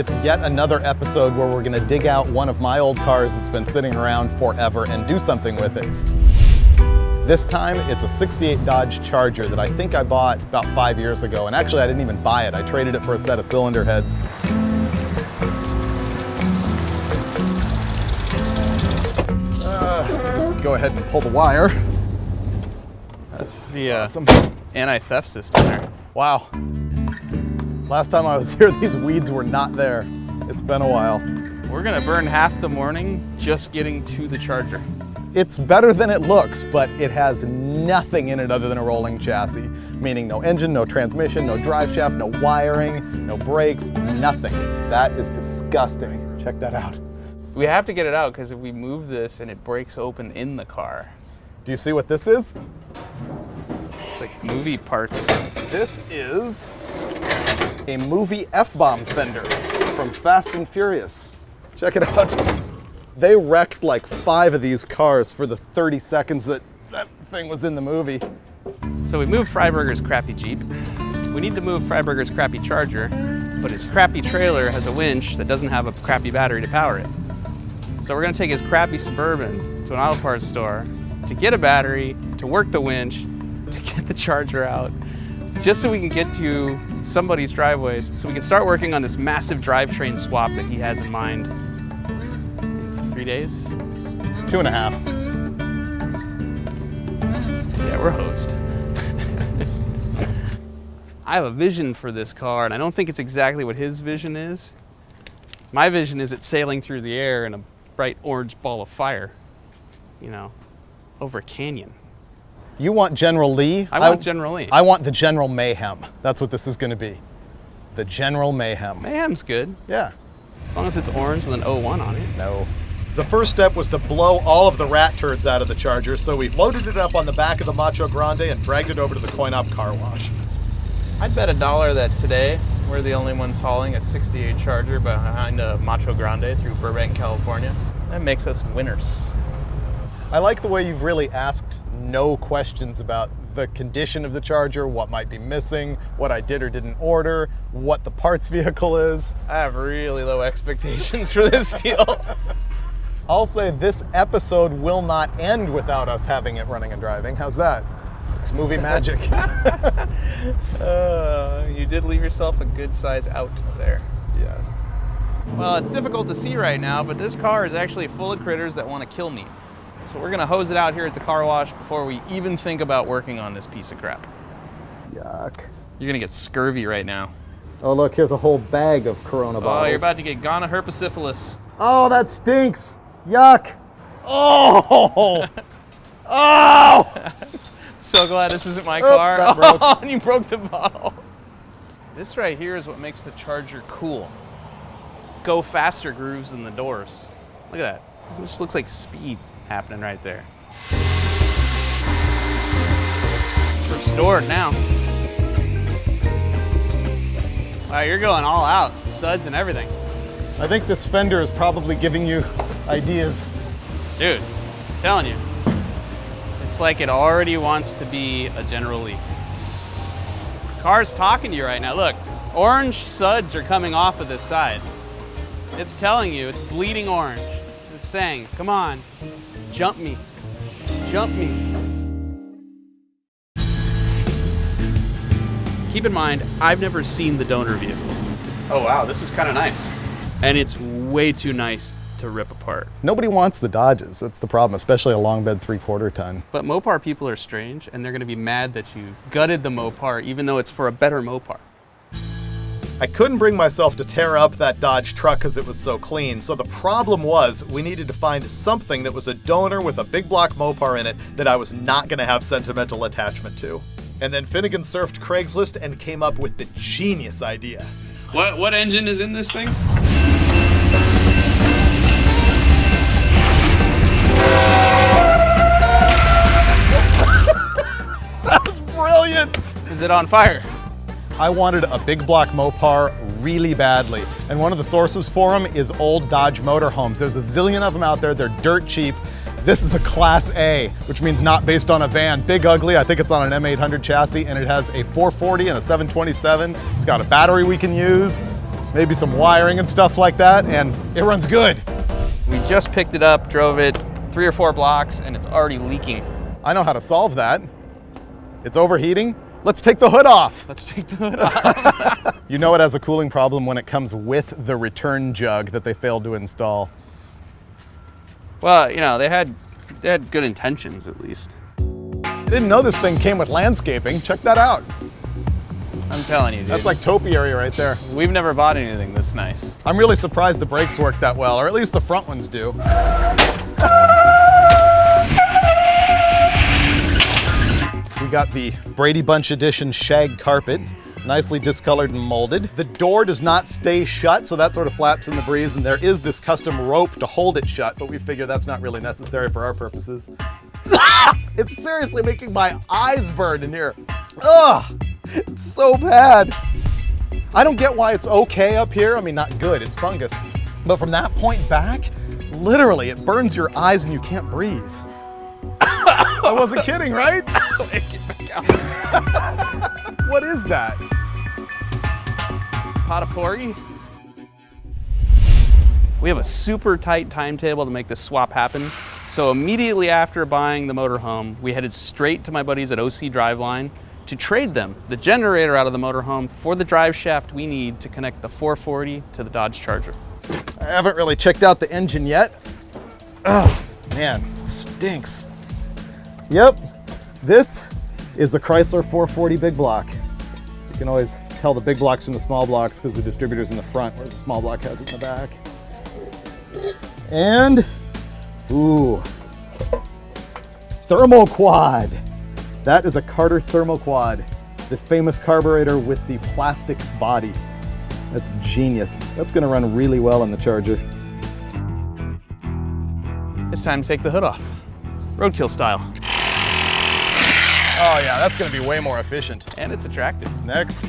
It's yet another episode where we're gonna dig out one of my old cars that's been sitting around forever and do something with it. This time, it's a 68 Dodge Charger that I think I bought about 5 years ago. And actually, I didn't even buy it. I traded it for a set of cylinder heads. Just go ahead and pull the wire. That's the awesome. Anti-theft system there. Wow. Last time I was here, these weeds were not there. It's been a while. We're gonna burn half the morning just getting to the Charger. It's better than it looks, but it has nothing in it other than a rolling chassis, meaning no engine, no transmission, no drive shaft, no wiring, no brakes, nothing. That is disgusting. Check that out. We have to get it out because if we move this and it breaks open in the car. Do you see what this is? It's like movie parts. This is a movie F-bomb fender from Fast and Furious. Check it out. They wrecked like 5 of these cars for the 30 seconds that thing was in the movie. So we moved Freiberger's crappy Jeep. We need to move Freiberger's crappy Charger, but his crappy trailer has a winch that doesn't have a crappy battery to power it. So we're gonna take his crappy Suburban to an auto parts store to get a battery, to work the winch, to get the Charger out, just so we can get to somebody's driveways, so we can start working on this massive drivetrain swap that he has in mind. 3 days? 2.5. Yeah, we're hosed. I have a vision for this car, and I don't think it's exactly what his vision is. My vision is it sailing through the air in a bright orange ball of fire, you know, over a canyon. You want General Lee? I want General Lee. I want the General Mayhem. That's what this is gonna be. The General Mayhem. Mayhem's good, Yeah. as long as it's orange with an 01 on it. No. The first step was to blow all of the rat turds out of the Charger, so we loaded it up on the back of the Macho Grande and dragged it over to the coin-op car wash. I'd bet $1 that today we're the only ones hauling a 68 Charger behind a Macho Grande through Burbank, California. That makes us winners. I like the way you've really asked no questions about the condition of the Charger, what might be missing, what I did or didn't order, what the parts vehicle is. I have really low expectations for this deal. I'll say this episode will not end without us having it running and driving. How's that? Movie magic. You did leave yourself a good size out there. Yes. Well, it's difficult to see right now, but this car is actually full of critters that want to kill me. So we're gonna hose it out here at the car wash before we even think about working on this piece of crap. Yuck. You're gonna get scurvy right now. Oh look, here's a whole bag of Corona bottles. Oh, you're about to get gonorrhea herpessyphilis. Oh, that stinks. Yuck. Oh. Oh. So glad this isn't my Oops, car. that broke. Oh, and you broke the bottle. This right here is what makes the Charger cool. Go faster grooves in the doors. Look at that. It just looks like speed happening right there. It's restored now. Wow, you're going all out. Suds and everything. I think this fender is probably giving you ideas. Dude, I'm telling you. It's like it already wants to be a General Lee. The car's talking to you right now. Look, orange suds are coming off of this side. It's telling you, it's bleeding orange. It's saying, come on, jump me, jump me. Keep in mind, I've never seen the donor vehicle. Oh wow, this is kind of nice. And it's way too nice to rip apart. Nobody wants the Dodges. That's the problem, especially a long bed 3/4 ton. But Mopar people are strange, and they're gonna be mad that you gutted the Mopar, even though it's for a better Mopar. I couldn't bring myself to tear up that Dodge truck because it was so clean, so the problem was we needed to find something that was a donor with a big block Mopar in it that I was not going to have sentimental attachment to. And then Finnegan surfed Craigslist and came up with the genius idea. What engine is in this thing? That was brilliant! Is it on fire? I wanted a big block Mopar really badly, and one of the sources for them is old Dodge motorhomes. There's a zillion of them out there, they're dirt cheap. This is a Class A, which means not based on a van. Big ugly, I think it's on an M800 chassis, and it has a 440 and a 727. It's got a battery we can use. maybe some wiring and stuff like that, and it runs good. We just picked it up, drove it 3 or 4 blocks, and it's already leaking. I know how to solve that. It's overheating. Let's take the hood off. Let's take the hood off. You know it has a cooling problem when it comes with the return jug that they failed to install. Well, you know, they had good intentions at least. I didn't know this thing came with landscaping. Check that out. I'm telling you, dude. That's like topiary right there. We've never bought anything this nice. I'm really surprised the brakes work that well, or at least the front ones do. We got the Brady Bunch Edition shag carpet, nicely discolored and molded. The door does not stay shut, so that sort of flaps in the breeze, and there is this custom rope to hold it shut, but we figure that's not really necessary for our purposes. It's seriously making my eyes burn in here. Ugh, it's so bad. I don't get why it's okay up here. I mean, not good, it's fungus. But from that point back, literally, it burns your eyes and you can't breathe. I wasn't kidding, right? What is that? Pot of porgy? We have a super tight timetable to make this swap happen. So immediately after buying the motorhome, we headed straight to my buddies at OC Driveline to trade them the generator out of the motorhome for the drive shaft we need to connect the 440 to the Dodge Charger. I haven't really checked out the engine yet. Oh, man, it stinks. Yep, this is a Chrysler 440 big block. You can always tell the big blocks from the small blocks because the distributor's in the front, whereas the small block has it in the back. And, ooh, thermoquad. That is a Carter thermoquad, the famous carburetor with the plastic body. That's genius. That's gonna run really well on the Charger. It's time to take the hood off, roadkill style. Oh yeah, that's gonna be way more efficient. And it's attractive. Next.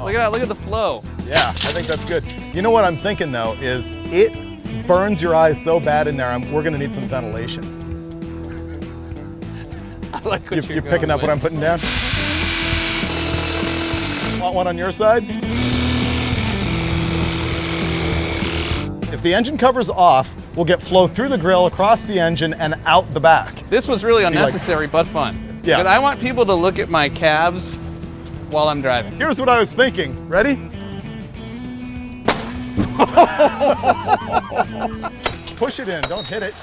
Look at that, look at the flow. Yeah, I think that's good. You know what I'm thinking though, is it burns your eyes so bad in there, we're gonna need some ventilation. I like what You're picking up what I'm putting down? Want one on your side? If the engine cover's off, we'll get flow through the grill, across the engine, and out the back. This was really unnecessary but fun. Yeah. Because I want people to look at my calves while I'm driving. Here's what I was thinking. Ready? Push it in, don't hit it.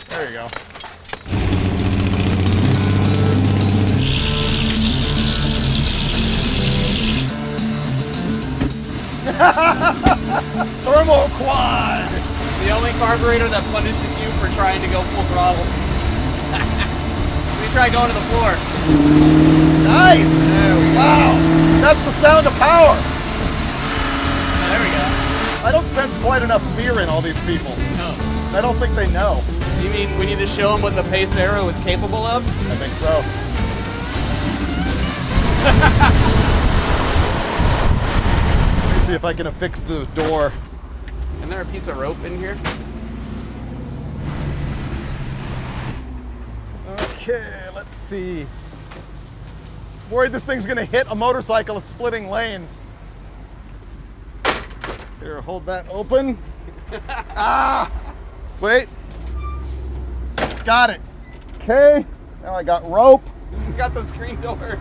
There you go. Thermal quad! The only carburetor that punishes you for trying to go full throttle. We try going to the floor. Nice! There we go. Wow! That's the sound of power! There we go. I don't sense quite enough fear in all these people. No. I don't think they know. You mean we need to show them what the Pace Aero is capable of? I think so. Let me see if I can affix the door. Isn't there a piece of rope in here? Okay, let's see. Worried this thing's gonna hit a motorcycle splitting lanes. Here, hold that open. Ah! Wait. Got it. Okay, now I got rope. We got the screen door.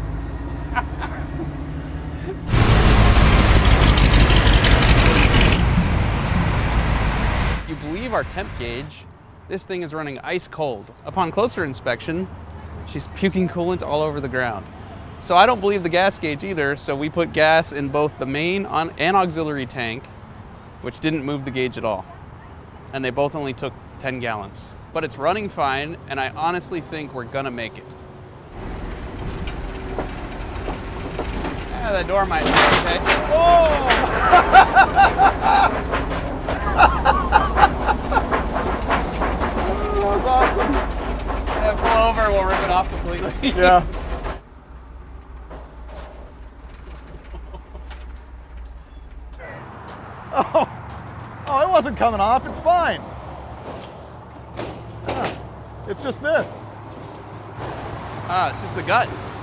If you believe our temp gauge, this thing is running ice cold. Upon closer inspection, she's puking coolant all over the ground. So I don't believe the gas gauge either, so we put gas in both the main and auxiliary tank, which didn't move the gauge at all. And they both only took 10 gallons. But it's running fine, and I honestly think we're gonna make it. Yeah, the door might be okay. Oh! That was awesome. Yeah, pull over, we'll rip it off completely. Yeah. Oh, it wasn't coming off. It's fine. It's just this. Ah, it's just the guts.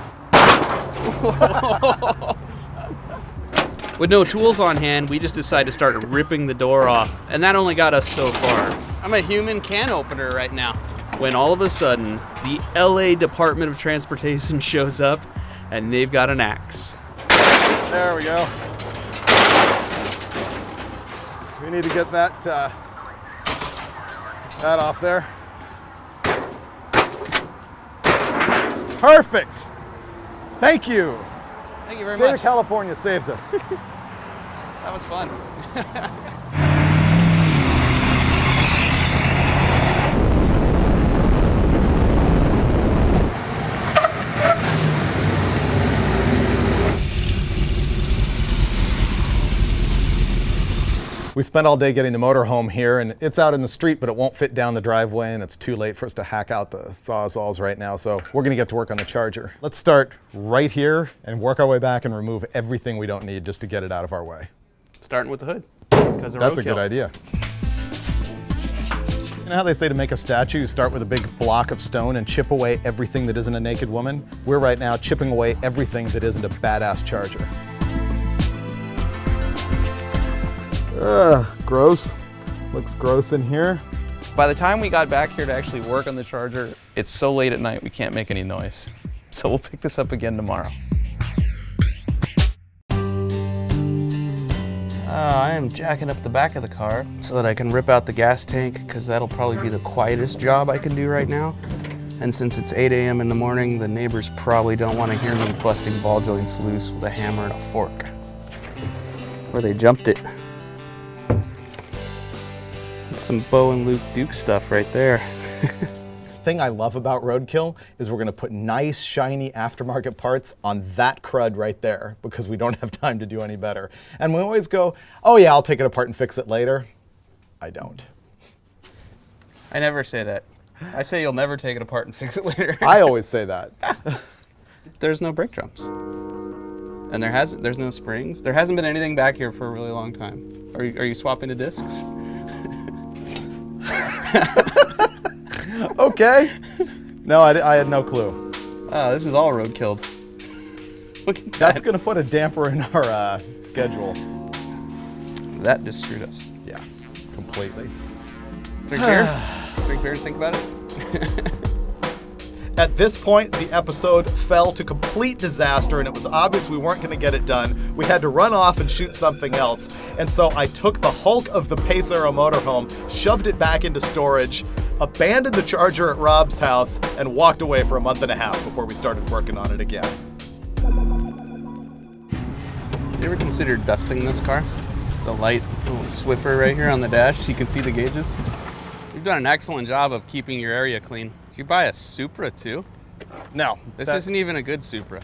With no tools on hand, we just decided to start ripping the door off, and that only got us so far. I'm a human can opener right now. When all of a sudden, the LA Department of Transportation shows up, and they've got an axe. There we go. We need to get that off there. Perfect. Thank you. Thank you very State much. of California saves us. That was fun. We spent all day getting the motorhome here, and it's out in the street, but it won't fit down the driveway, and it's too late for us to hack out the sawzalls right now, so we're gonna get to work on the Charger. Let's start right here and work our way back and remove everything we don't need just to get it out of our way. Starting with the hood. Because of That's a Roadkill. good idea. You know how they say to make a statue, you start with a big block of stone and chip away everything that isn't a naked woman? We're right now chipping away everything that isn't a badass Charger. Gross. Looks gross in here. By the time we got back here to actually work on the Charger, it's so late at night we can't make any noise. So we'll pick this up again tomorrow. I am jacking up the back of the car so that I can rip out the gas tank, because that'll probably be the quietest job I can do right now. And since it's 8 a.m. in the morning, the neighbors probably don't want to hear me busting ball joints loose with a hammer and a fork. Where they jumped it. That's some Bo and Luke Duke stuff right there. Thing I love about Roadkill is we're gonna put nice, shiny aftermarket parts on that crud right there because we don't have time to do any better. And we always go, oh yeah, I'll take it apart and fix it later. I don't. I never say that. I say you'll never take it apart and fix it later. I always say that. There's no brake drums. And there's no springs. There hasn't been anything back here for a really long time. Are you swapping to discs? Okay. No, I had no clue. Oh, this is all roadkilled. Look at that. That's gonna put a damper in our schedule. That just screwed us. Yeah, completely. Drink beer? Drink beer and think about it? At this point, the episode fell to complete disaster, and it was obvious we weren't going to get it done. We had to run off and shoot something else. And so I took the hulk of the Pace Aero motorhome, shoved it back into storage, abandoned the Charger at Rob's house, and walked away for a month and a half before we started working on it again. You ever considered dusting this car? Just a light little Swiffer right here on the dash so you can see the gauges. You've done an excellent job of keeping your area clean. Did you buy a Supra too? No. This isn't even a good Supra.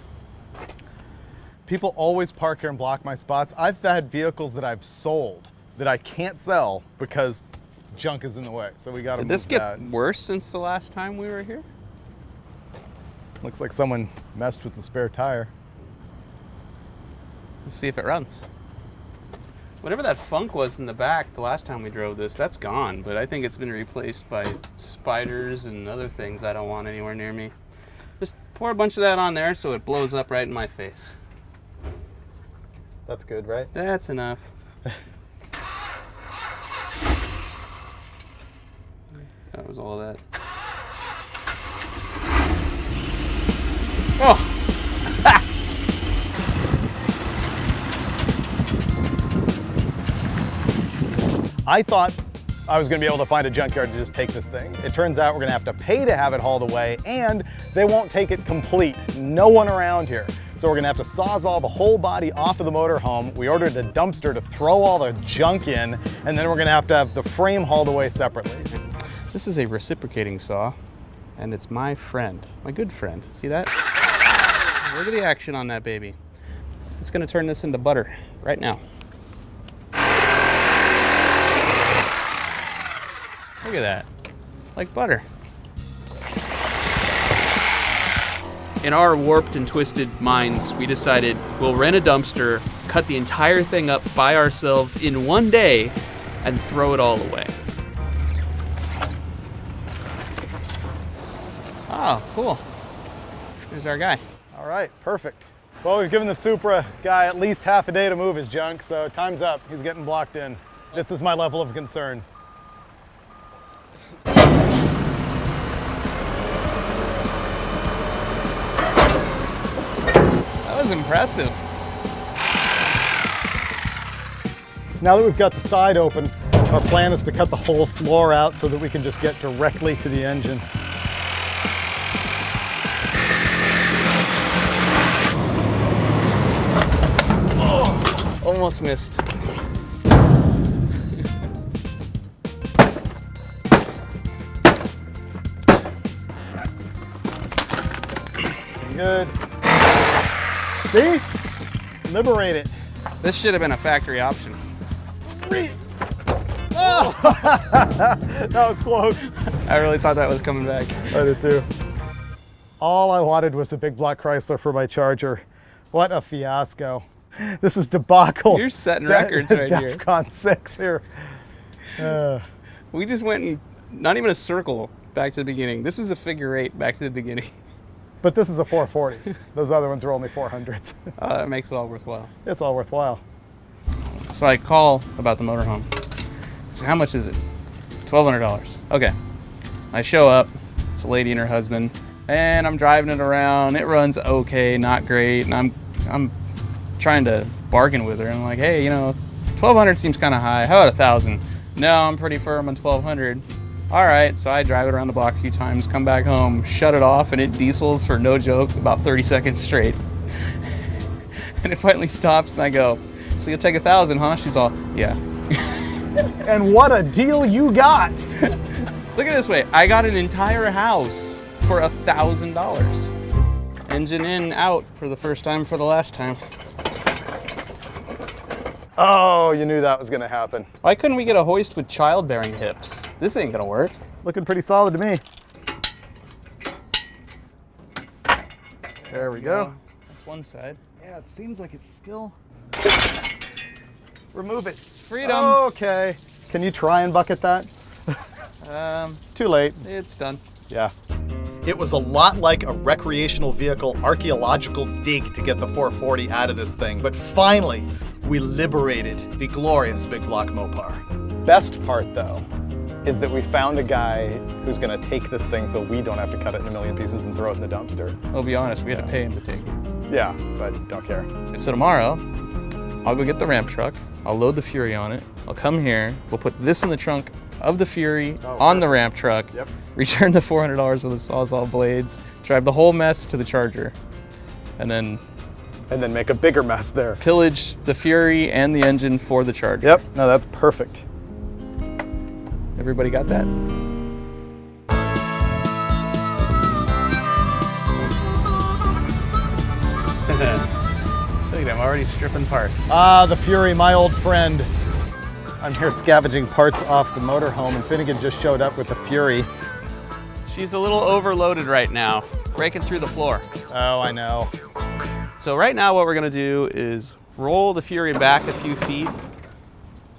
People always park here and block my spots. I've had vehicles that I've sold that I can't sell because junk is in the way. So we got to move Did this get that. worse since the last time we were here? Looks like someone messed with the spare tire. Let's see if it runs. Whatever that funk was in the back the last time we drove this, that's gone, but I think it's been replaced by spiders and other things I don't want anywhere near me. Just pour a bunch of that on there so it blows up right in my face. That's good, right? That's enough. That was all of that. Oh! I thought I was gonna be able to find a junkyard to just take this thing. It turns out we're gonna have to pay to have it hauled away, and they won't take it complete. No one around here. So we're gonna have to sawzall the whole body off of the motorhome. We ordered a dumpster to throw all the junk in, and then we're gonna have to have the frame hauled away separately. This is a reciprocating saw, and it's my friend, my good friend. See that? Look at the action on that baby. It's gonna turn this into butter right now. Look at that, like butter. In our warped and twisted minds, we decided we'll rent a dumpster, cut the entire thing up by ourselves in one day, and throw it all away. Oh, cool. There's our guy. All right, perfect. Well, we've given the Supra guy at least half a day to move his junk, so time's up. He's getting blocked in. This is my level of concern. That was impressive. Now that we've got the side open, our plan is to cut the whole floor out so that we can just get directly to the engine. Oh, almost missed. Good. See? Liberate it. This should have been a factory option. Oh! That was close. I really thought that was coming back. I did too. All I wanted was a big black Chrysler for my Charger. What a fiasco. This is debacle. You're setting records right here. DEFCON 6 here. We just went in, not even a circle back to the beginning. This was a figure 8 back to the beginning. But this is a 440. Those other ones are only 400s. That makes it all worthwhile. It's all worthwhile. So I call about the motorhome. So how much is it? $1,200. Okay. I show up. It's a lady and her husband, and I'm driving it around. It runs okay, not great, and I'm trying to bargain with her. I'm like, hey, you know, 1,200 seems kind of high. How about 1,000? No, I'm pretty firm on 1,200. All right, so I drive it around the block a few times, come back home, shut it off, and it diesels for no joke about 30 seconds straight. And it finally stops, and I go, so you'll take 1,000, huh? She's all, yeah. And what a deal you got! Look at it this way, I got an entire house for $1,000. Engine in, out for the first time for the last time. Oh, you knew that was gonna happen. Why couldn't we get a hoist with childbearing hips? This ain't gonna work. Looking pretty solid to me. There we go. That's one side. Yeah, it seems like it's still... Remove it. Freedom. Okay. Can you try and bucket that? Too late. It's done. Yeah. It was a lot like a recreational vehicle archaeological dig to get the 440 out of this thing, but finally, we liberated the glorious big block Mopar. Best part, though, is that we found a guy who's gonna take this thing so we don't have to cut it in a million pieces and throw it in the dumpster. I'll be honest, we had to pay him to take it. Yeah, but don't care. So tomorrow, I'll go get the ramp truck, I'll load the Fury on it, I'll come here, we'll put this in the trunk of the Fury on the ramp truck, return the $400 worth of Sawzall blades, drive the whole mess to the Charger, and then make a bigger mess there. Pillage the Fury and the engine for the Charger. Yep, no, that's perfect. Everybody got that? Look at them, already stripping parts. Ah, the Fury, my old friend. I'm here scavenging parts off the motorhome, and Finnegan just showed up with the Fury. She's a little overloaded right now, breaking through the floor. Oh, I know. So right now what we're gonna do is roll the Fury back a few feet,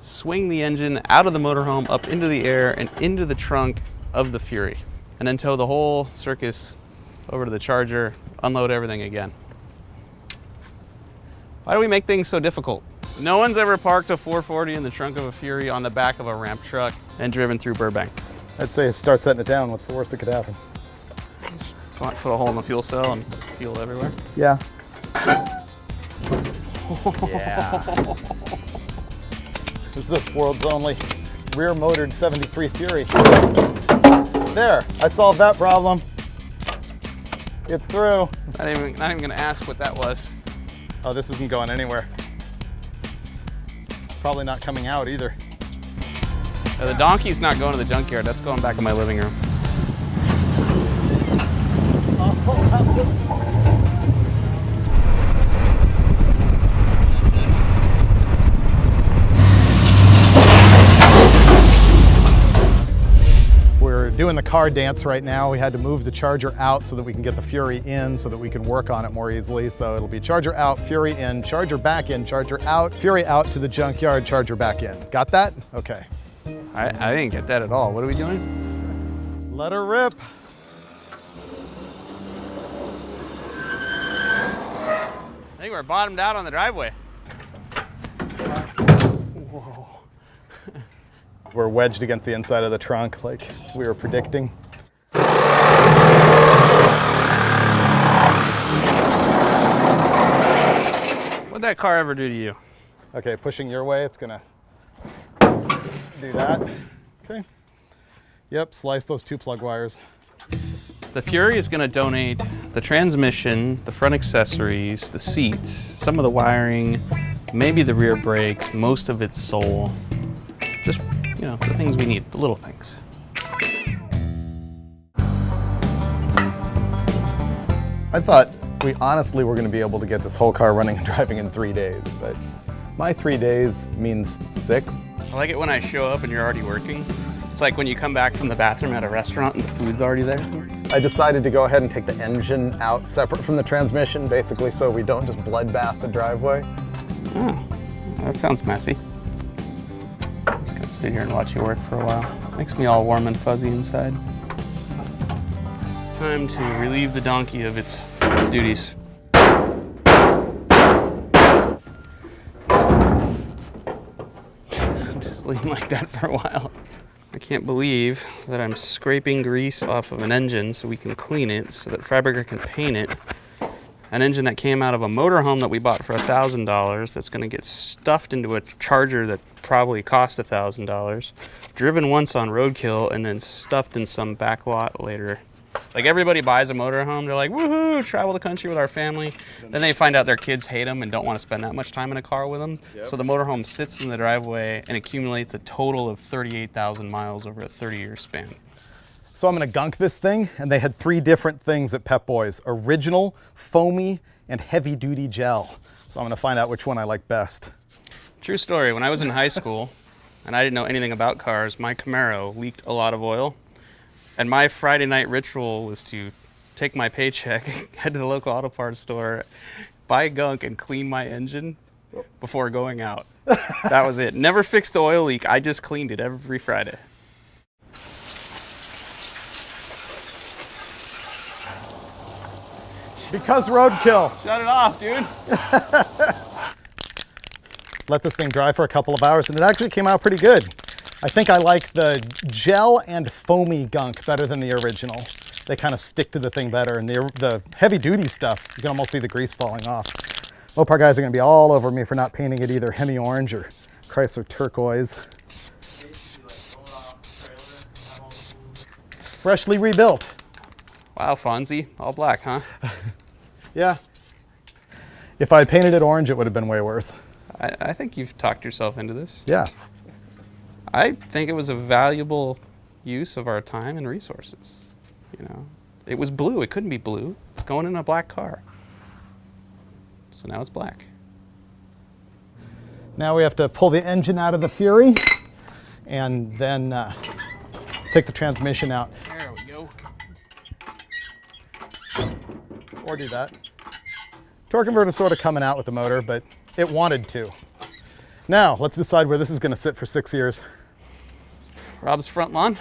swing the engine out of the motorhome up into the air and into the trunk of the Fury, and then tow the whole circus over to the Charger, unload everything again. Why do we make things so difficult? No one's ever parked a 440 in the trunk of a Fury on the back of a ramp truck and driven through Burbank. I'd say start setting it down. What's the worst that could happen? Put a hole in the fuel cell and fuel everywhere. Yeah. Yeah. This is the world's only rear-motored 73 Fury. There, I solved that problem. It's through. Not even gonna ask what that was. Oh, this isn't going anywhere. Probably not coming out either. The donkey's not going to the junkyard. That's going back in my living room. We're doing the car dance right now. We had to move the Charger out so that we can get the Fury in so that we can work on it more easily. So it'll be Charger out, Fury in, Charger back in, Charger out, Fury out to the junkyard, Charger back in. Got that? Okay. I didn't get that at all. What are we doing? Let her rip. I think we're bottomed out on the driveway. Whoa. We're wedged against the inside of the trunk like we were predicting. What'd that car ever do to you? Okay, pushing your way, it's gonna do that. Okay. Yep, slice those 2 plug wires. The Fury is going to donate the transmission, the front accessories, the seats, some of the wiring, maybe the rear brakes, most of its soul. Just, you know, the things we need, the little things. I thought we honestly were gonna be able to get this whole car running and driving in 3 days, but my 3 days means 6. I like it when I show up and you're already working. It's like when you come back from the bathroom at a restaurant and the food's already there. I decided to go ahead and take the engine out separate from the transmission, basically so we don't just bloodbath the driveway. Oh, that sounds messy. I'm just gonna sit here and watch you work for a while. Makes me all warm and fuzzy inside. Time to relieve the donkey of its duties. Just leave him like that for a while. I can't believe that I'm scraping grease off of an engine so we can clean it so that Freiberger can paint it. An engine that came out of a motorhome that we bought for $1,000 that's going to get stuffed into a Charger that probably cost $1,000, driven once on Roadkill, and then stuffed in some back lot later. Like, everybody buys a motorhome, they're like, woohoo, travel the country with our family. Then they find out their kids hate them and don't want to spend that much time in a car with them. Yep. So the motorhome sits in the driveway and accumulates a total of 38,000 miles over a 30-year span. So I'm gonna gunk this thing, and they had 3 different things at Pep Boys: original, foamy, and heavy duty gel. So I'm gonna find out which one I like best. True story, when I was in high school and I didn't know anything about cars, my Camaro leaked a lot of oil. And my Friday night ritual was to take my paycheck, head to the local auto parts store, buy gunk, and clean my engine before going out. That was it. Never fixed the oil leak. I just cleaned it every Friday. Because roadkill. Shut it off, dude. Let this thing dry for a couple of hours, and it actually came out pretty good. I think I like the gel and foamy gunk better than the original. They kind of stick to the thing better, and the heavy duty stuff, you can almost see the grease falling off. Mopar guys are gonna be all over me for not painting it either Hemi orange or Chrysler turquoise. Freshly rebuilt. Wow, Fonzie, all black, huh? Yeah. If I had painted it orange, it would have been way worse. I think you've talked yourself into this. Yeah. I think it was a valuable use of our time and resources. You know, it was blue. It couldn't be blue. It's going in a black car. So now it's black. Now we have to pull the engine out of the Fury and then take the transmission out. There we go. Or do that. Torque converter's sort of coming out with the motor, but it wanted to. Now, let's decide where this is going to sit for 6 years. Rob's front lawn.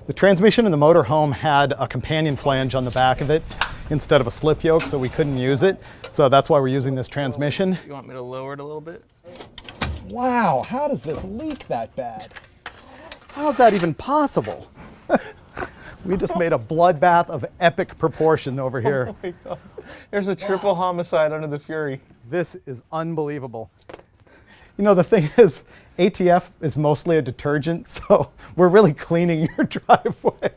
The transmission in the motorhome had a companion flange on the back of it instead of a slip yoke, so we couldn't use it. So that's why we're using this transmission. You want me to lower it a little bit? Wow, how does this leak that bad? How is that even possible? We just made a bloodbath of epic proportion over here. Oh my God. There's a triple homicide under the Fury. This is unbelievable. You know, the thing is, ATF is mostly a detergent, so we're really cleaning your driveway.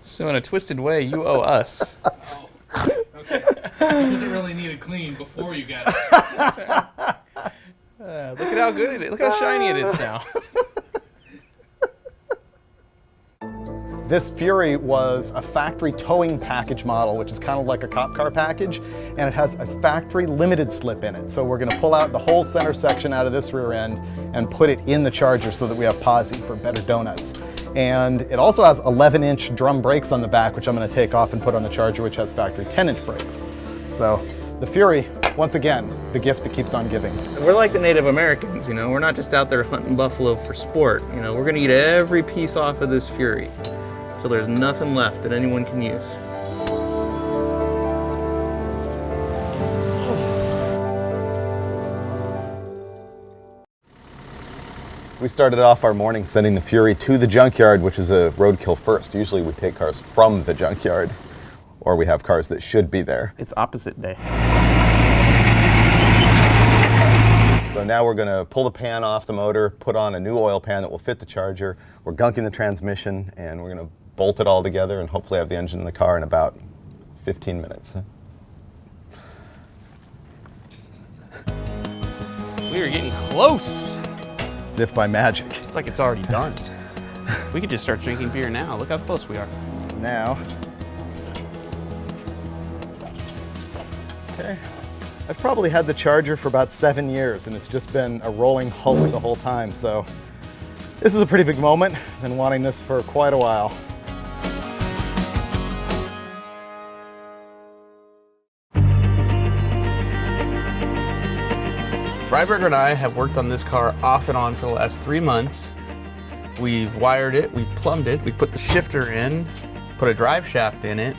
So in a twisted way, you owe us. Oh, okay. Because it really needed clean before you got it. Look at how good it is. Look how shiny it is now. This Fury was a factory towing package model, which is kind of like a cop car package, and it has a factory limited slip in it. So we're gonna pull out the whole center section out of this rear end and put it in the Charger so that we have posi for better donuts. And it also has 11-inch drum brakes on the back, which I'm gonna take off and put on the Charger, which has factory 10-inch brakes. So the Fury, once again, the gift that keeps on giving. We're like the Native Americans, you know, we're not just out there hunting buffalo for sport. You know, we're gonna eat every piece off of this Fury so there's nothing left that anyone can use. We started off our morning sending the Fury to the junkyard, which is a roadkill first. Usually we take cars from the junkyard, or we have cars that should be there. It's opposite day. So now we're gonna pull the pan off the motor, put on a new oil pan that will fit the Charger. We're gunking the transmission, and we're gonna bolt it all together and hopefully have the engine in the car in about 15 minutes. We are getting close. As if by magic. It's like it's already done. We could just start drinking beer now. Look how close we are. Now, okay. I've probably had the Charger for about 7 years, and it's just been a rolling Hulk the whole time, so this is a pretty big moment. Been wanting this for quite a while. Freiberger and I have worked on this car off and on for the last 3 months. We've wired it, we've plumbed it, we put the shifter in, put a drive shaft in it.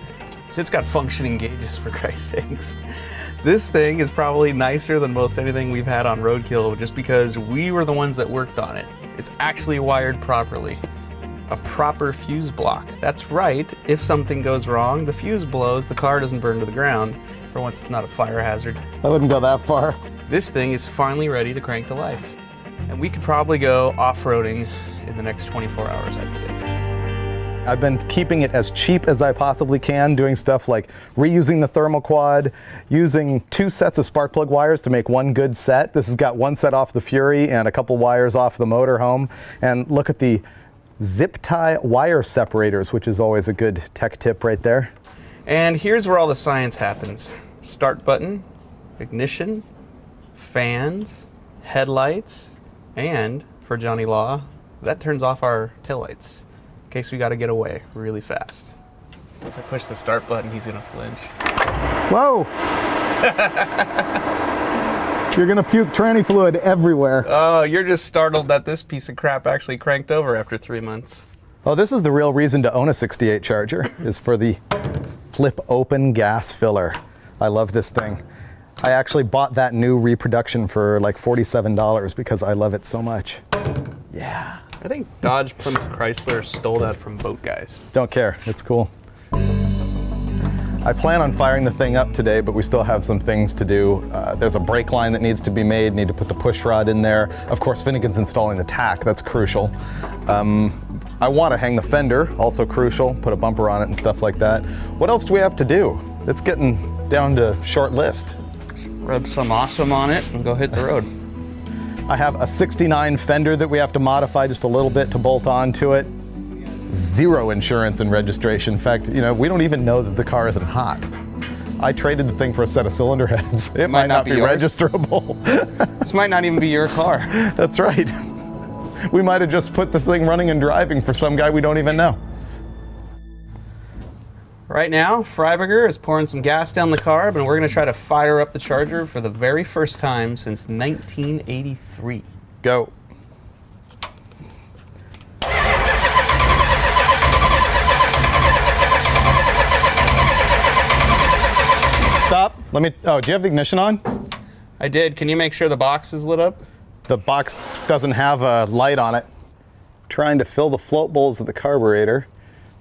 So it's got functioning gauges, for Christ's sakes. This thing is probably nicer than most anything we've had on Roadkill just because we were the ones that worked on it. It's actually wired properly. A proper fuse block. That's right, if something goes wrong, the fuse blows, the car doesn't burn to the ground. For once, it's not a fire hazard. I wouldn't go that far. This thing is finally ready to crank to life. And we could probably go off-roading in the next 24 hours, I predict. I've been keeping it as cheap as I possibly can, doing stuff like reusing the thermal quad, using 2 sets of spark plug wires to make one good set. This has got 1 set off the Fury and a couple wires off the motorhome. And look at the zip tie wire separators, which is always a good tech tip right there. And here's where all the science happens. Start button, ignition, fans, headlights, and for Johnny Law, that turns off our taillights in case we got to get away really fast. If I push the start button, he's gonna flinch. Whoa! You're gonna puke tranny fluid everywhere. Oh, you're just startled that this piece of crap actually cranked over after 3 months. Oh, this is the real reason to own a 68 Charger, is for the flip open gas filler. I love this thing. I actually bought that new reproduction for like $47 because I love it so much. Yeah. I think Dodge Plymouth Chrysler stole that from boat guys. Don't care, it's cool. I plan on firing the thing up today, but we still have some things to do. There's a brake line that needs to be made, need to put the push rod in there. Of course, Finnegan's installing the tack, that's crucial. I want to hang the fender, also crucial, put a bumper on it and stuff like that. What else do we have to do? It's getting down to short list. Rub some awesome on it and go hit the road. I have a 69 fender that we have to modify just a little bit to bolt onto it. 0 insurance and registration. In fact, you know, we don't even know that the car isn't hot. I traded the thing for a set of cylinder heads. It might not be registerable. This might not even be your car. That's right. We might have just put the thing running and driving for some guy we don't even know. Right now, Freiberger is pouring some gas down the carb, and we're going to try to fire up the Charger for the very first time since 1983. Go. Stop. Let me, oh, do you have the ignition on? I did. Can you make sure the box is lit up? The box doesn't have a light on it. Trying to fill the float bowls of the carburetor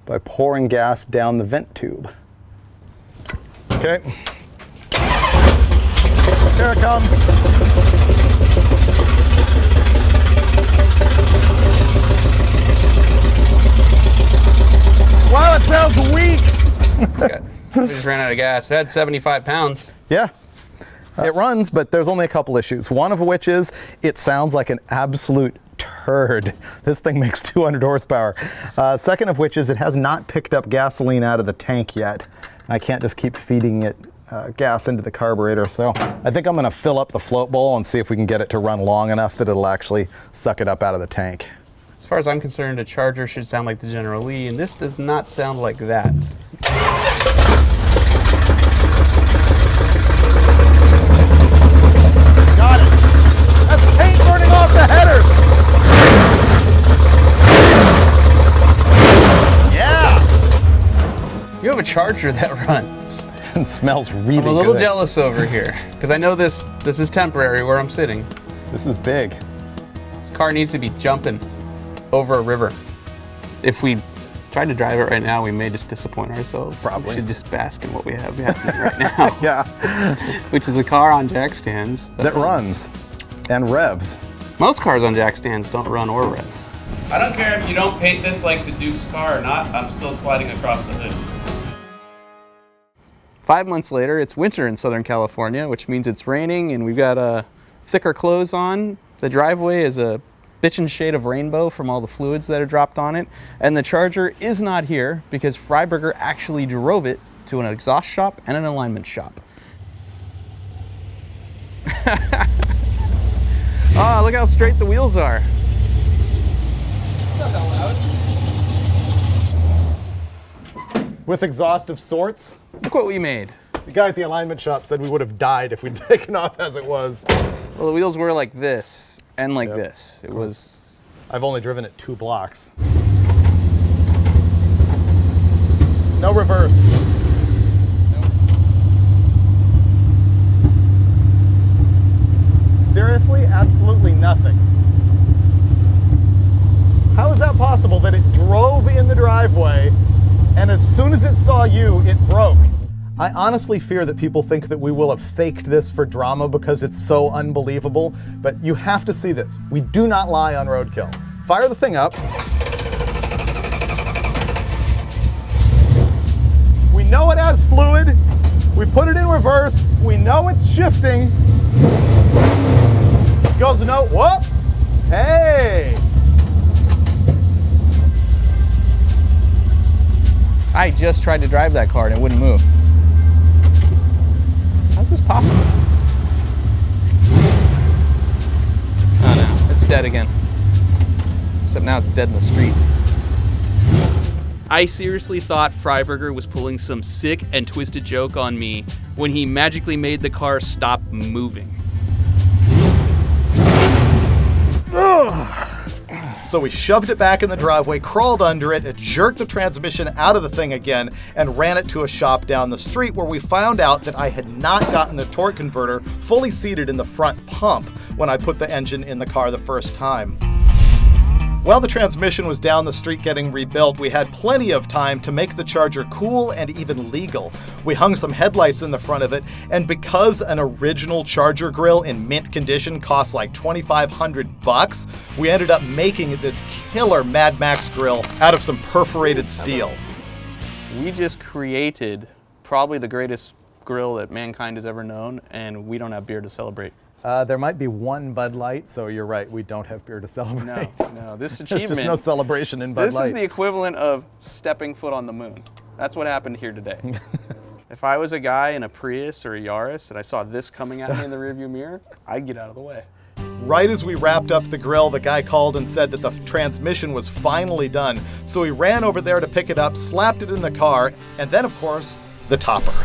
by pouring gas down the vent tube. Okay. Here it comes. Wow, it sounds weak. We just ran out of gas. It had 75 pounds. Yeah. It runs, but there's only a couple issues. One of which is it sounds like an absolute turd. This thing makes 200 horsepower. Second of which is it has not picked up gasoline out of the tank yet. I can't just keep feeding it gas into the carburetor. So I think I'm gonna fill up the float bowl and see if we can get it to run long enough that it'll actually suck it up out of the tank. As far as I'm concerned, a Charger should sound like the General Lee, and this does not sound like that. Got it. That's paint burning off the headers. Yeah. You have a Charger that runs. It smells really good. I'm a little jealous over here, because I know this is temporary where I'm sitting. This is big. This car needs to be jumping over a river. If we tried to drive it right now, we may just disappoint ourselves. Probably. We should just bask in what we have happening right now. Yeah. Which is a car on jack stands. That runs and revs. Most cars on jack stands don't run or rev. I don't care if you don't paint this like the Duke's car or not, I'm still sliding across the hood. 5 months later, it's winter in Southern California, which means it's raining and we've got thicker clothes on. The driveway is a bitchin' shade of rainbow from all the fluids that are dropped on it. And the Charger is not here because Freiberger actually drove it to an exhaust shop and an alignment shop. Oh, look how straight the wheels are. Not that loud. With exhaust of sorts. Look what we made. The guy at the alignment shop said we would have died if we'd taken off as it was. Well, the wheels were like this and like Yep. this. It was. I've only driven it 2 blocks. No reverse. Seriously, absolutely nothing. How is that possible that it drove in the driveway and as soon as it saw you, it broke? I honestly fear that people think that we will have faked this for drama because it's so unbelievable, but you have to see this. We do not lie on Roadkill. Fire the thing up. We know it has fluid. We put it in reverse. We know it's shifting. Goes no, whoop, hey. I just tried to drive that car and it wouldn't move. How's this possible? Oh no, it's dead again. Except now it's dead in the street. I seriously thought Freiberger was pulling some sick and twisted joke on me when he magically made the car stop moving. So we shoved it back in the driveway, crawled under it, jerked the transmission out of the thing again, and ran it to a shop down the street where we found out that I had not gotten the torque converter fully seated in the front pump when I put the engine in the car the first time. While the transmission was down the street getting rebuilt, we had plenty of time to make the Charger cool and even legal. We hung some headlights in the front of it, and because an original Charger grill in mint condition costs like $2,500, we ended up making this killer Mad Max grill out of some perforated steel. We just created probably the greatest grill that mankind has ever known, and we don't have beer to celebrate. There might be one Bud Light, so you're right, we don't have beer to celebrate. No, this There's achievement. just no celebration in Bud This Light. is the equivalent of stepping foot on the moon. That's what happened here today. If I was a guy in a Prius or a Yaris and I saw this coming at me in the rearview mirror, I'd get out of the way. Right as we wrapped up the grill, the guy called and said that the transmission was finally done. So we ran over there to pick it up, slapped it in the car, and then, of course, the topper.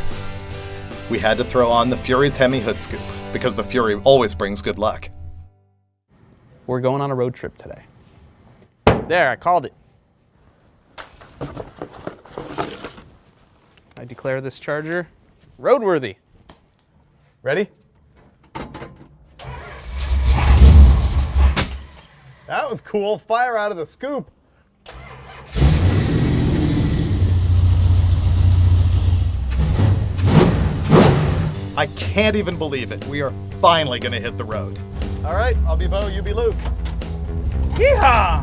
We had to throw on the Fury's Hemi hood scoop, because the Fury always brings good luck. We're going on a road trip today. There, I called it. I declare this Charger roadworthy. Ready? That was cool. Fire out of the scoop. I can't even believe it. We are finally gonna hit the road. All right, I'll be Bo, you be Luke. Yeehaw!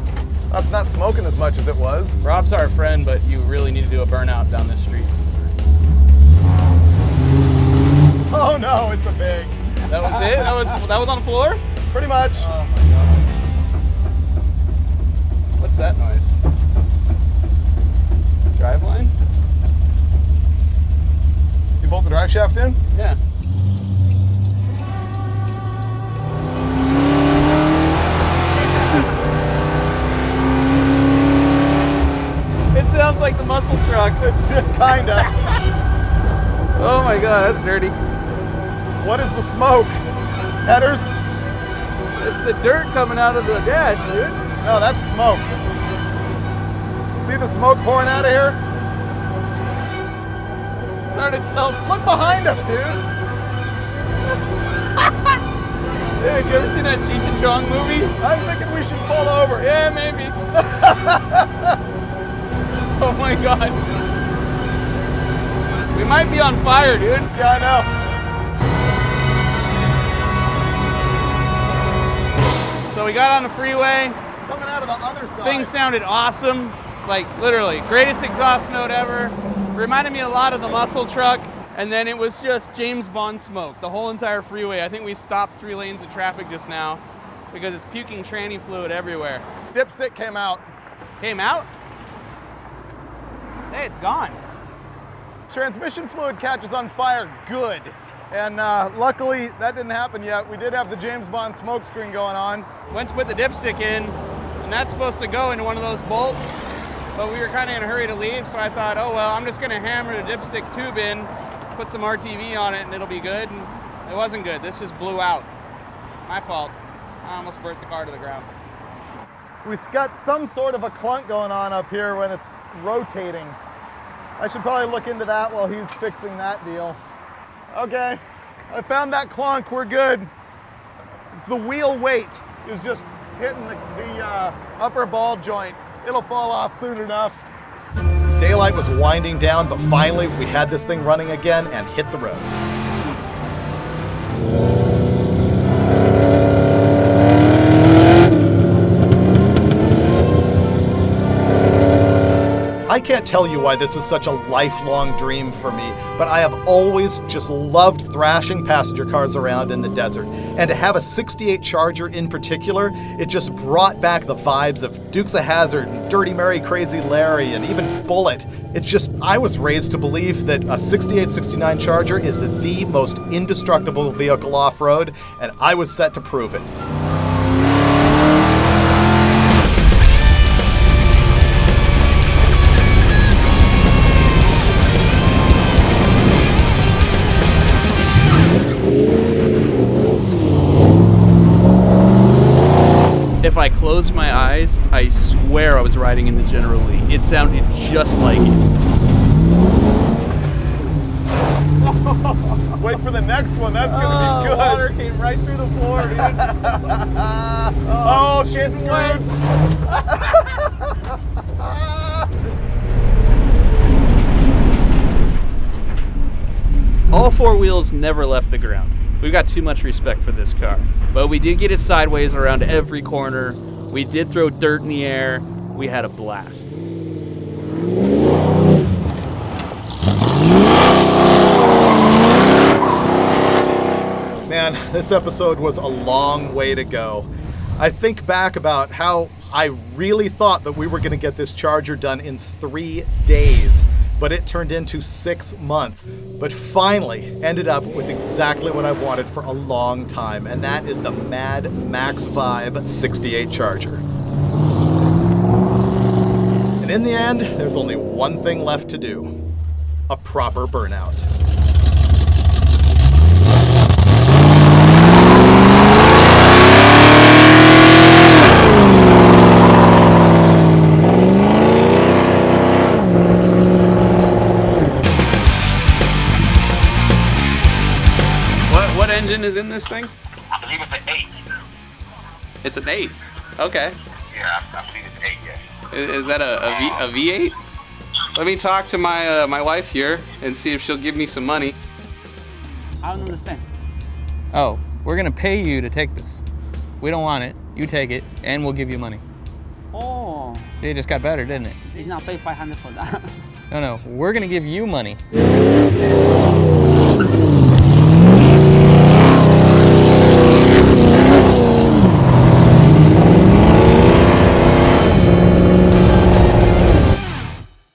That's not smoking as much as it was. Rob's our friend, but you really need to do a burnout down this street. Oh no, it's a big. That was it? That was on the floor? Pretty much. Oh my god. What's that noise? Driveline? You bolt the drive shaft in? Yeah. It sounds like the muscle truck. Kinda. Oh my god, that's dirty. What is the smoke? Headers? It's the dirt coming out of the dash, dude. No, that's smoke. See the smoke pouring out of here? It's hard to tell. Look behind us, dude. Dude, you ever seen that Cheech and Chong movie? I'm thinking we should pull over. Yeah, maybe. Oh my God. We might be on fire, dude. Yeah, I know. So we got on the freeway. Coming out of the other side. Thing sounded awesome. Like literally, greatest exhaust note ever. Reminded me a lot of the muscle truck. And then it was just James Bond smoke, the whole entire freeway. I think we stopped 3 lanes of traffic just now because it's puking tranny fluid everywhere. Dipstick came out. Came out? Hey, it's gone. Transmission fluid catches on fire good. And luckily that didn't happen yet. We did have the James Bond smoke screen going on. Went to put the dipstick in, and that's supposed to go into one of those bolts, but we were kind of in a hurry to leave, so I thought, oh well, I'm just gonna hammer the dipstick tube in, put some RTV on it, and it'll be good. And it wasn't good. This just blew out. My fault. I almost burnt the car to the ground. We got some sort of a clunk going on up here when it's rotating. I should probably look into that while he's fixing that deal. Okay, I found that clunk, we're good. It's the wheel weight is just hitting the upper ball joint. It'll fall off soon enough. Daylight was winding down, but finally we had this thing running again and hit the road. I can't tell you why this was such a lifelong dream for me, but I have always just loved thrashing passenger cars around in the desert. And to have a 68 Charger in particular, it just brought back the vibes of Dukes of Hazzard and Dirty Mary Crazy Larry and even Bullet. It's just, I was raised to believe that a 68-69 Charger is the most indestructible vehicle off-road, and I was set to prove it. If I closed my eyes, I swear I was riding in the General Lee. It sounded just like it. Wait for the next one, that's gonna be good. Water came right through the floor, dude. Oh, shit's screwed. All 4 wheels never left the ground. We've got too much respect for this car. But we did get it sideways around every corner. We did throw dirt in the air. We had a blast. Man, this episode was a long way to go. I think back about how I really thought that we were gonna get this Charger done in 3 days, but it turned into 6 months. But finally ended up with exactly what I've wanted for a long time, and that is the Mad Max Vibe 68 Charger. And in the end, there's only one thing left to do: a proper burnout. What engine is in this thing? I believe it's an 8. It's an 8. Okay. Yeah, I believe it's 8, yes. Is that a V8? Let me talk to my wife here and see if she'll give me some money. I don't understand. Oh, we're gonna pay you to take this. We don't want it. You take it, and we'll give you money. Oh, See, it just got better, didn't it? it's not pay 500 for that. No, we're gonna give you money.